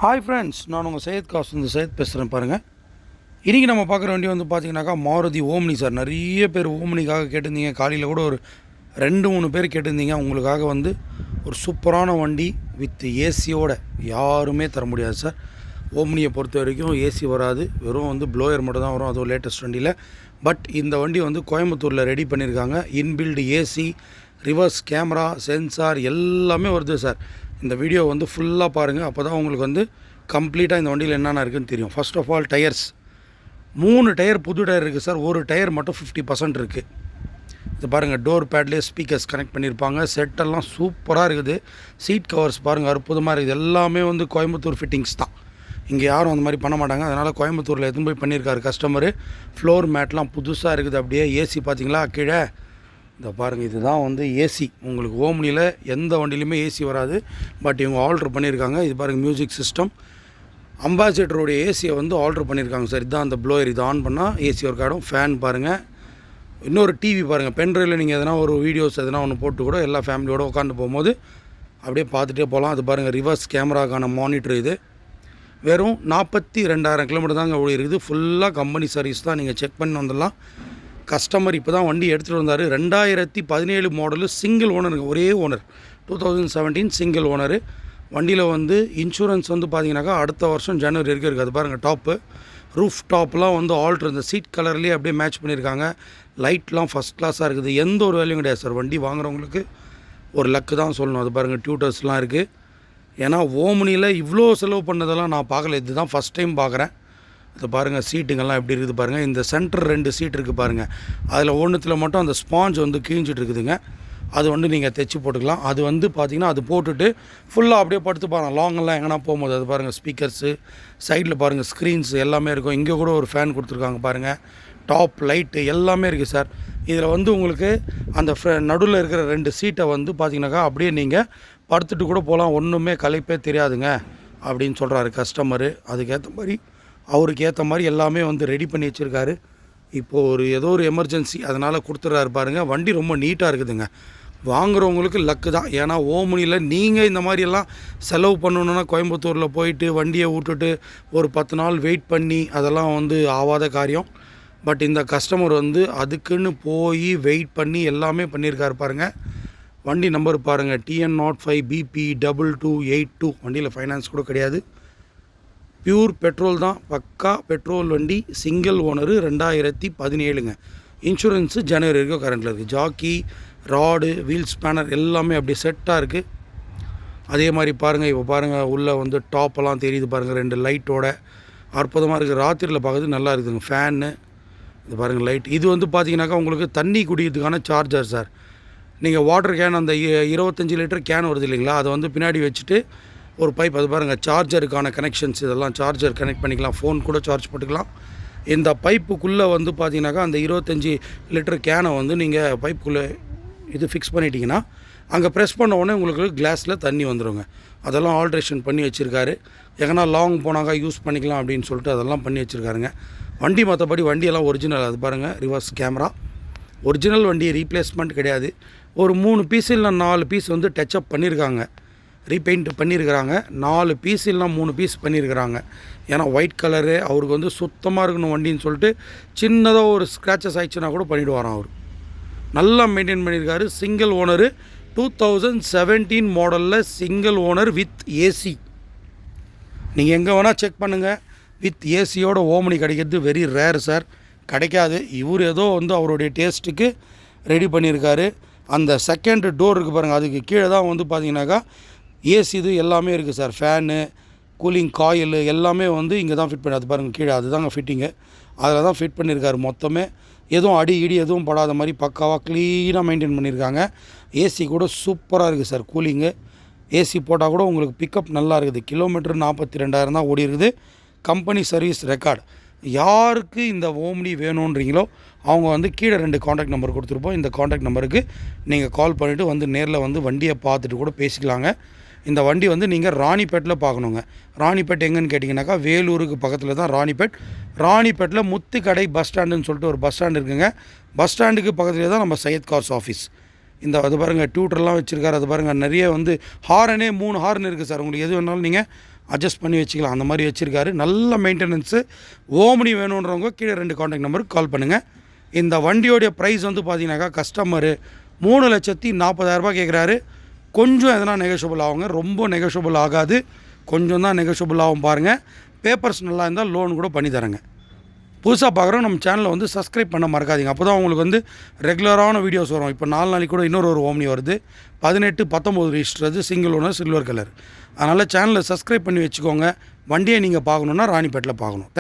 Hi friends, நான் உங்கள் சையத் காசு இந்த சையத் பேசுகிறேன் பாருங்கள். இன்றைக்கி நம்ம பார்க்குற வண்டி வந்து பார்த்தீங்கன்னாக்கா மாருதி ஓம்னி சார். நிறைய பேர் ஓம்னிக்காக கேட்டிருந்தீங்க. காலையில் கூட ஒரு 2-3 பேர் கேட்டிருந்தீங்க. உங்களுக்காக வந்து ஒரு சூப்பரான வண்டி வித் ஏசியோட யாருமே தர முடியாது சார். ஓம்னியை பொறுத்த வரைக்கும் ஏசி வராது, வெறும் வந்து ப்ளோயர் மட்டும் தான் வரும், அதுவும் லேட்டஸ்ட் வண்டியில். பட் இந்த வண்டி வந்து கோயம்புத்தூரில் ரெடி பண்ணியிருக்காங்க. Inbuilt AC, reverse camera, sensor எல்லாமே வருது சார். இந்த வீடியோ வந்து ஃபுல்லாக பாருங்கள், அப்போ தான் உங்களுக்கு வந்து கம்ப்ளீட்டாக இந்த வண்டியில் என்னென்ன இருக்குதுன்னு தெரியும். First of all tyres 3 tyre புது டயர் இருக்குது சார். ஒரு டயர் மட்டும் 50% இருக்குது. இது பாருங்கள், டோர் பேட்லேயே ஸ்பீக்கர்ஸ் கனெக்ட் பண்ணியிருப்பாங்க. செட்டெல்லாம் சூப்பராக இருக்குது. சீட் கவர்ஸ் பாருங்கள், அற்புதமாக இருக்குது. எல்லாமே வந்து கோயம்புத்தூர் ஃபிட்டிங்ஸ் தான். இங்கே யாரும் அந்த மாதிரி பண்ண மாட்டாங்க. அதனால் கோயம்புத்தூரில் எடுத்துன்னு போய் பண்ணியிருக்காரு கஸ்டமரு. ஃப்ளோர் மேட்லாம் புதுசாக இருக்குது. அப்படியே ஏசி பார்த்தீங்களா கீழே, இந்த பாருங்கள், இதுதான் வந்து ஏசி. உங்களுக்கு ஓம்னியில் எந்த வண்டியிலுமே ஏசி வராது, பட் இவங்க ஆல்ட்ரு பண்ணியிருக்காங்க. இது பாருங்கள், மியூசிக் சிஸ்டம். அம்பாசிடருடைய ஏசியை வந்து ஆல்ட்ரு பண்ணியிருக்காங்க சார். இதுதான் அந்த ப்ளோயர். இது ஆன் பண்ணால் ஏசி ஒர்க் ஆகிடும். ஃபேன் பாருங்கள், இன்னொரு டிவி பாருங்கள். பென்ட்ரைவில் நீங்கள் எதனா ஒரு வீடியோஸ் எதனா ஒன்று போட்டு கூட எல்லா ஃபேமிலியோடு உட்காந்து போகும்போது அப்படியே பார்த்துட்டே போகலாம். அது பாருங்கள், ரிவர்ஸ் கேமராக்கான மானிட்டர். இது வெறும் 42,000 கிலோமீட்டர் தாங்க ஓடி இருக்குது. ஃபுல்லாக கம்பெனி சர்வீஸ் தான், நீங்கள் செக் பண்ணி வந்துடலாம். கஸ்டமர் இப்போ தான் வண்டி எடுத்துகிட்டு வந்தார். 2017 மாடலு, சிங்கிள் ஓனருங்க, ஒரே ஓனர். 2017 single owner. வண்டியில் வந்து இன்சூரன்ஸ் வந்து பார்த்தீங்கன்னாக்கா அடுத்த வருஷம் ஜனவரி வரைக்கும் இருக்குது. அது பாருங்கள், டாப்பு ரூஃப் டாப்லாம் வந்து ஆல்ட்ரு, இந்த சீட் கலர்லேயே அப்படியே மேட்ச் பண்ணியிருக்காங்க. லைட்லாம் ஃபஸ்ட் கிளாஸாக இருக்குது. எந்த ஒரு வேலையும் கிடையாது சார். வண்டி வாங்குறவங்களுக்கு ஒரு லக்கு தான் சொல்லணும். அது பாருங்கள், டியூட்டர்ஸ்லாம் இருக்குது. ஏன்னா ஓம்னியில் இவ்வளோ செலவு பண்ணதெல்லாம் நான் பார்க்கல, இது தான் ஃபஸ்ட் டைம் பார்க்குறேன். இது பாருங்கள், சீட்டுங்கள்லாம் எப்படி இருக்குது பாருங்கள். இந்த சென்டர் 2 சீட் இருக்குது பாருங்கள். அதில் ஒன்றுத்தில் மட்டும் அந்த ஸ்பாஞ்ச் வந்து கிழிஞ்சிட்டு இருக்குதுங்க. அது வந்து நீங்கள் தைச்சி போட்டுக்கலாம். அது வந்து பார்த்திங்கன்னா அது போட்டுட்டு ஃபுல்லாக அப்படியே படுத்து பாருங்கள். லாங்கெல்லாம் எங்கன்னா போகும்போது அது பாருங்கள், ஸ்பீக்கர்ஸு சைடில் பாருங்கள், ஸ்க்ரீன்ஸ் எல்லாமே இருக்கும். இங்கே கூட ஒரு ஃபேன் கொடுத்துருக்காங்க பாருங்கள். டாப் லைட்டு எல்லாமே இருக்குது சார். இதில் வந்து உங்களுக்கு அந்த நடுவில் இருக்கிற 2 சீட்டை வந்து பார்த்திங்கனாக்கா அப்படியே நீங்கள் படுத்துட்டு கூட போகலாம், ஒன்றுமே களைப்பே தெரியாதுங்க அப்படின்னு சொல்கிறாரு கஸ்டமரு. அதுக்கேற்ற மாதிரி அவருக்கு ஏற்ற மாதிரி எல்லாமே வந்து ரெடி பண்ணி வச்சுருக்காரு. இப்போது ஏதோ ஒரு எமர்ஜென்சி அதனால் கொடுத்துட்றாரு பாருங்கள். வண்டி ரொம்ப நீட்டாக இருக்குதுங்க. வாங்குறவங்களுக்கு லக்கு தான். ஏன்னா ஓம்னியில் நீங்கள் இந்த மாதிரியெல்லாம் செலவு பண்ணணுன்னா கோயம்புத்தூரில் போயிட்டு வண்டியை விட்டுட்டு ஒரு 10 நாள் வெயிட் பண்ணி அதெல்லாம் வந்து ஆகாத காரியம். பட் இந்த கஸ்டமர் வந்து அதுக்குன்னு போய் வெயிட் பண்ணி எல்லாமே பண்ணியிருக்காரு பாருங்கள். வண்டி நம்பர் பாருங்கள், TN05 BP 2282. வண்டியில் ஃபைனான்ஸ் கூட கிடையாது. பியூர் பெட்ரோல் தான், பக்கா பெட்ரோல் வண்டி. சிங்கிள் ஓனரு, 2017ங்க. இன்சூரன்ஸு ஜனவரி வரைக்கும் கரண்ட்டில் இருக்குது. ஜாக்கி, ராடு, வீல் ஸ்பேனர் எல்லாமே அப்படி செட்டாக இருக்குது. அதே மாதிரி பாருங்கள், இப்போ பாருங்கள், உள்ளே வந்து டாப்பெல்லாம் தெரியுது பாருங்கள், 2 லைட்டோட அற்புதமாக இருக்குது. ராத்திரியில் பார்க்குறது நல்லா இருக்குதுங்க. ஃபேனு இது பாருங்கள், லைட். இது வந்து பார்த்தீங்கன்னாக்கா உங்களுக்கு தண்ணி குடிக்கிறதுக்கான சார்ஜர் சார். நீங்கள் வாட்டர் கேன், அந்த 25 லிட்டர் கேன் வருது இல்லைங்களா, அதை வந்து பின்னாடி வச்சுட்டு ஒரு பைப், அது பாருங்கள், சார்ஜருக்கான கனெக்ஷன்ஸ். இதெல்லாம் சார்ஜர் கனெக்ட் பண்ணிக்கலாம், ஃபோன் கூட சார்ஜ் போட்டுக்கலாம். இந்த பைப்புக்குள்ளே வந்து பார்த்தீங்கன்னாக்கா அந்த 25 லிட்டர் கேனை வந்து நீங்கள் பைப்புக்குள்ளே இது ஃபிக்ஸ் பண்ணிட்டீங்கன்னா அங்கே ப்ரெஸ் பண்ண உடனே உங்களுக்கு கிளாஸில் தண்ணி வந்துடுங்க. அதெல்லாம் ஆல்ட்ரேஷன் பண்ணி வச்சுருக்காரு. எங்கன்னா லாங் போனாக்கா யூஸ் பண்ணிக்கலாம் அப்படின்னு சொல்லிட்டு அதெல்லாம் பண்ணி வச்சுருக்காருங்க. வண்டி மற்றபடி வண்டியெல்லாம் ஒரிஜினல். அது பாருங்கள், ரிவர்ஸ் கேமரா ஒரிஜினல் வண்டி, ரீப்ளேஸ்மெண்ட் கிடையாது. ஒரு 3 பீஸ் இல்லை 4 பீஸ் வந்து டச்சப் பண்ணியிருக்காங்க, ரீபெயிண்ட் பண்ணியிருக்கிறாங்க. 4 பீஸ் இல்லைனா 3 பீஸ் பண்ணியிருக்கிறாங்க. ஏன்னா ஒயிட் கலரு அவருக்கு வந்து சுத்தமாக இருக்கணும் வண்டின்னு சொல்லிட்டு சின்னதாக ஒரு ஸ்க்ராச்சஸ் ஆயிடுச்சுன்னா கூட பண்ணிவிடுவாராம். அவர் நல்லா மெயின்டைன் பண்ணியிருக்காரு. சிங்கிள் ஓனரு, 2017 மாடலில் சிங்கிள் ஓனர் வித் ஏசி. நீங்கள் எங்கே வேணால் செக் பண்ணுங்கள், வித் ஏசியோட ஓம்னி கிடைக்கிறது வெரி ரேர் சார், கிடைக்காது. இவர் ஏதோ வந்து அவருடைய டேஸ்ட்டுக்கு ரெடி பண்ணியிருக்காரு. அந்த செகண்ட் டோர் இருக்குது பாருங்கள், அதுக்கு கீழே தான் வந்து பார்த்தீங்கன்னாக்கா ஏசி இது எல்லாமே இருக்குது சார். ஃபேனு, கூலிங் காயில் எல்லாமே வந்து இங்கே தான் ஃபிட் பண்ணி, அது பாருங்கள் கீழே, அதுதாங்க ஃபிட்டிங்கு. அதில் தான் ஃபிட் பண்ணியிருக்காரு மொத்தமே. எதுவும் அடி இடி எதுவும் படாத மாதிரி பக்காவாக க்ளீனாக மெயின்டைன் பண்ணியிருக்காங்க. ஏசி கூட சூப்பராக இருக்குது சார். கூலிங்கு ஏசி போட்டால் கூட உங்களுக்கு பிக்கப் நல்லா இருக்குது. கிலோமீட்டர் 42,000 தான் ஓடி இருக்குது. Company service record. யாருக்கு இந்த ஓம்னி வேணுன்றீங்களோ அவங்க வந்து கீழே 2 காண்டாக்ட் நம்பர் கொடுத்துருப்போம். இந்த காண்டாக்ட் நம்பருக்கு நீங்கள் கால் பண்ணிவிட்டு வந்து நேரில் வந்து வண்டியை பார்த்துட்டு கூட பேசிக்கலாங்க. இந்த வண்டி வந்து நீங்கள் ராணிப்பேட்டில் பார்க்கணுங்க. ராணிப்பேட் எங்கன்னு கேட்டிங்கனாக்கா வேலூருக்கு பக்கத்தில் தான் ராணிப்பேட். ராணிப்பேட்டில் முத்துக்கடை பஸ் ஸ்டாண்டுன்னு சொல்லிட்டு ஒரு பஸ் ஸ்டாண்டு இருக்குங்க. பஸ் ஸ்டாண்டுக்கு பக்கத்துலேயே தான் நம்ம சையத் கார்ஸ் ஆஃபீஸ். இந்த அது பாருங்கள், டியூட்டர்லாம் வச்சுருக்காரு. அது பாருங்கள், நிறைய வந்து ஹாரனே 3 ஹார்ன் இருக்குது சார். உங்களுக்கு எது வேணாலும் நீங்கள் அட்ஜஸ்ட் பண்ணி வச்சுக்கலாம். அந்த மாதிரி வச்சுருக்காரு. நல்ல மெயின்டெனன்ஸு. ஓம்னி வேணுன்றவங்க கீழே 2 காண்டாக்ட் நம்பருக்கு கால் பண்ணுங்கள். இந்த வண்டியோடைய ப்ரைஸ் வந்து பார்த்தீங்கன்னாக்கா கஸ்டமரு 3,40,000 கேட்குறாரு. கொஞ்சம் எதனா நெகோஷியபிள் ஆகுங்க. ரொம்ப நெகோஷியபிள் ஆகாது, கொஞ்சம் தான் நெகோஷியபிள் ஆகும் பாருங்கள். பேப்பர்ஸ் நல்லா இருந்தால் லோன் கூட பண்ணி தரேங்க. புதுசாக பார்க்குறோம் நம்ம சேனலை வந்து சப்ஸ்கிரைப் பண்ண மறக்காதீங்க. அப்போ தான் உங்களுக்கு வந்து ரெகுலரான வீடியோஸ் வரும். இப்போ 4 நாளைக்கு கூட இன்னொரு ஓம்னி வருது. 18, 19 ரிஜிஸ்டர், அது சிங்கிள் ஓனர், சில்வர் கலர். அதனால் சேனலை சப்ஸ்கிரைப் பண்ணி வச்சுக்கோங்க. வண்டியை நீங்கள் பார்க்கணுன்னா ராணிப்பேட்டில் பார்க்கணும்.